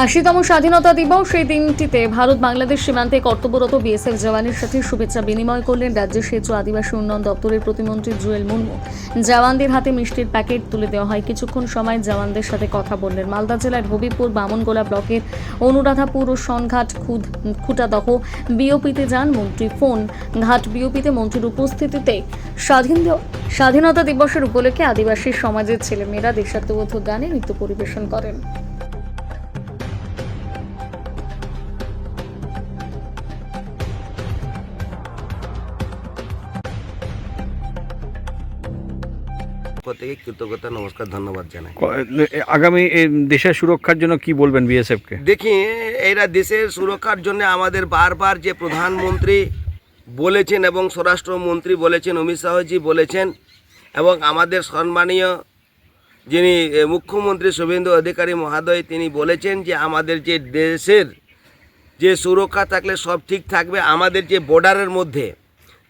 ৮০তম স্বাধীনতা দিবস এই দিনটিতে ভারত বাংলাদেশ সীমান্তে কর্তব্যরত বিএসএফ জওয়ানের সাথে শুভেচ্ছা বিনিময় করলেন রাজ্যের সেচ ও আদিবাসী উন্নয়ন দপ্তরের প্রতিমন্ত্রী জুয়েল মুর্মু। জওয়ানদের হাতে মিষ্টির প্যাকেট তুলে দেওয়া হয়। কিছুক্ষণ সময় জওয়ানদের সাথে কথা বললেন। মালদা জেলার হবিবপুর বামনগোলা ব্লকের অনুরাধাপুর ও সনঘাট খুটাদহ বিওপিতে যান মন্ত্রী। ফোন ঘাট বিওপিতে মন্ত্রীর উপস্থিতিতে স্বাধীনতা দিবসের উপলক্ষে আদিবাসী সমাজের ছেলেমেয়েরা দেশাত্মবোধক গানে নৃত্য পরিবেশন করেন। প্রত্যেকে কৃতজ্ঞতা নমস্কার ধন্যবাদ জানাই। আগামী এই দেশের সুরক্ষার জন্য কি বলবেন বিএসএফকে? দেখি এরা দেশের সুরক্ষার জন্য আমাদের বারবার যে প্রধানমন্ত্রী বলেছেন এবং স্বরাষ্ট্রমন্ত্রী বলেছেন, অমিত শাহজি বলেছেন, এবং আমাদের সম্মানীয় যিনি মুখ্যমন্ত্রী শুভেন্দু অধিকারী মহোদয় তিনি বলেছেন যে আমাদের যে দেশের যে সুরক্ষা থাকলে সব ঠিক থাকবে। আমাদের যে বর্ডারের মধ্যে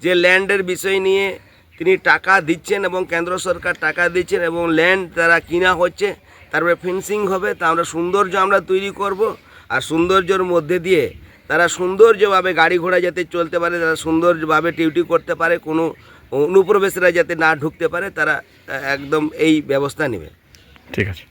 যে ল্যান্ডের বিষয় নিয়ে তিনি টাকা দিচ্ছেন এবং কেন্দ্র সরকার টাকা দিচ্ছেন এবং ল্যান্ড তারা কিনা হচ্ছে, তারপরে ফেন্সিং হবে, তা আমরা সৌন্দর্য আমরা তৈরি করব। আর সৌন্দর্যের মধ্যে দিয়ে তারা সৌন্দর্যভাবে গাড়ি ঘোড়া যাতে চলতে পারে, তারা সুন্দরভাবে ডিউটি করতে পারে, কোনো অনুপ্রবেশরা যাতে না ঢুকতে পারে, তারা একদম এই ব্যবস্থা নেবে। ঠিক আছে।